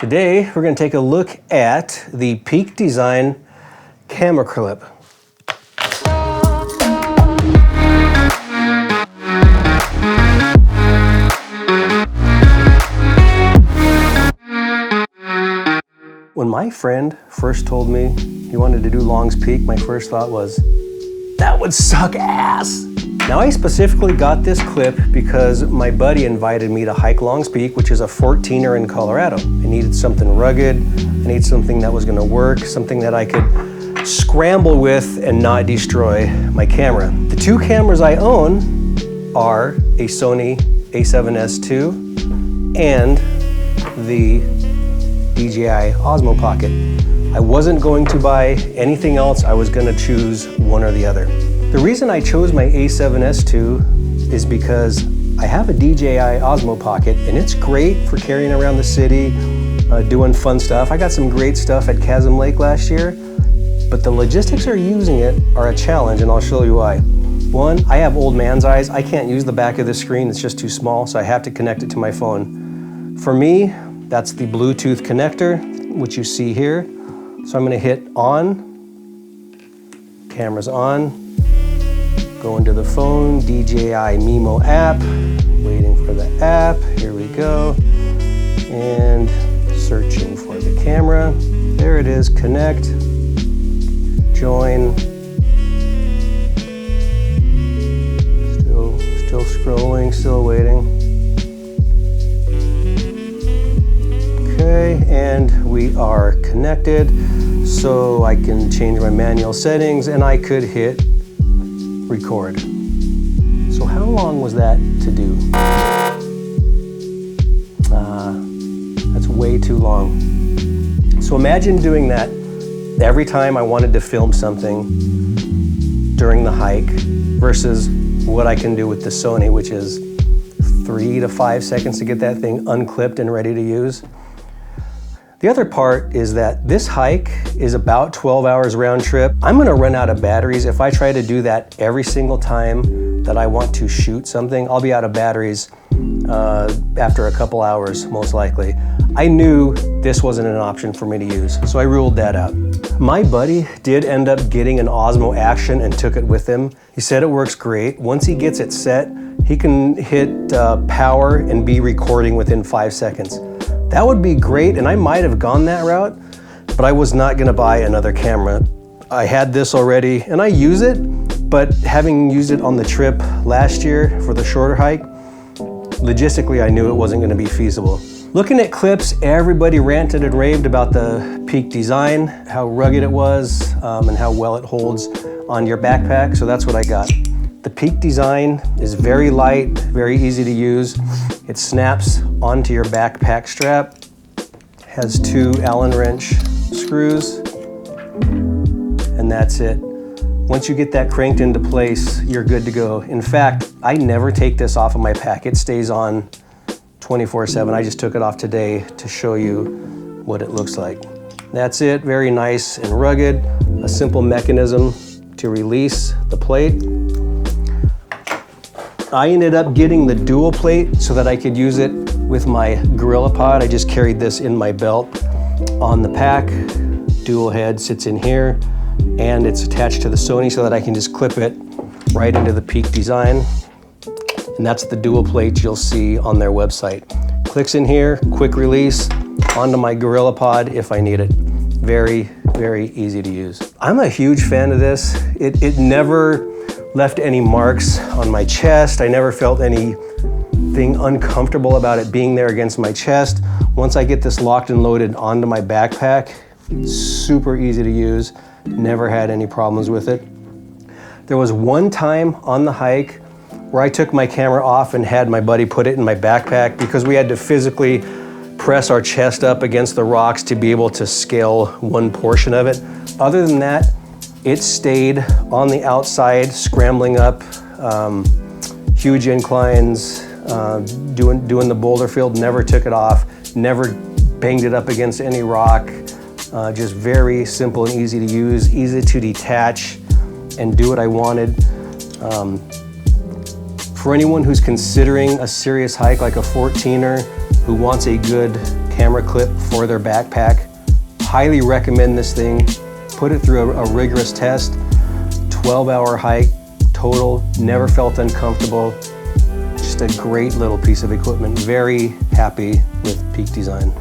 Today, we're going to take a look at the Peak Design camera clip. When my friend first told me he wanted to do Long's Peak, my first thought was, that would suck ass. Now I specifically got this clip because my buddy invited me to hike Long's Peak, which is a 14er in Colorado. I needed something rugged, I needed something that was gonna work, something that I could scramble with and not destroy my camera. The two cameras I own are a Sony a7S II and the DJI Osmo Pocket. I wasn't going to buy anything else, I was gonna choose one or the other. The reason I chose my a7S II is because I have a DJI Osmo Pocket and it's great for carrying around the city, doing fun stuff. I got some great stuff at Chasm Lake last year, but the logistics of using it are a challenge, and I'll show you why. One, I have old man's eyes. I can't use the back of the screen, it's just too small, so I have to connect it to my phone. For me, that's the Bluetooth connector, which you see here. So I'm gonna hit on, camera's on, go into the phone, DJI Mimo app, waiting for the app, here we go, and searching for the camera. There it is, connect, join, still scrolling, still waiting. Okay, and we are connected, so I can change my manual settings and I could hit record. So how long was that to do? That's way too long. So imagine doing that every time I wanted to film something during the hike versus what I can do with the Sony, which is 3 to 5 seconds to get that thing unclipped and ready to use. The other part is that this hike is about 12 hours round trip. I'm gonna run out of batteries. If I try to do that every single time that I want to shoot something, I'll be out of batteries after a couple hours, most likely. I knew this wasn't an option for me to use, so I ruled that out. My buddy did end up getting an Osmo Action and took it with him. He said it works great. Once he gets it set, he can hit power and be recording within 5 seconds. That would be great, and I might have gone that route, but I was not gonna buy another camera. I had this already, and I use it, but having used it on the trip last year for the shorter hike, logistically I knew it wasn't gonna be feasible. Looking at clips, everybody ranted and raved about the Peak Design, how rugged it was, and how well it holds on your backpack, so that's what I got. The Peak Design is very light, very easy to use. It snaps onto your backpack strap, has 2 Allen wrench screws, and that's it. Once you get that cranked into place, you're good to go. In fact, I never take this off of my pack. It stays on 24/7. I just took it off today to show you what it looks like. That's it, very nice and rugged. A simple mechanism to release the plate. I ended up getting the dual plate so that I could use it with my GorillaPod. I just carried this in my belt on the pack. Dual head sits in here, and it's attached to the Sony so that I can just clip it right into the Peak Design. And that's the dual plate you'll see on their website. Clicks in here, quick release, onto my GorillaPod if I need it. Very, very easy to use. I'm a huge fan of this. It never left any marks on my chest. I never felt anything uncomfortable about it being there against my chest. Once I get this locked and loaded onto my backpack, super easy to use. Never had any problems with it. There was one time on the hike where I took my camera off and had my buddy put it in my backpack because we had to physically press our chest up against the rocks to be able to scale one portion of it. Other than that, it stayed on the outside, scrambling up huge inclines, doing the boulder field, never took it off, never banged it up against any rock. Just very simple and easy to use, easy to detach and do what I wanted. For anyone who's considering a serious hike like a 14er, who wants a good camera clip for their backpack. Highly recommend this thing. Put it through a rigorous test. 12-hour hike total, never felt uncomfortable. Just a great little piece of equipment. Very happy with Peak Design.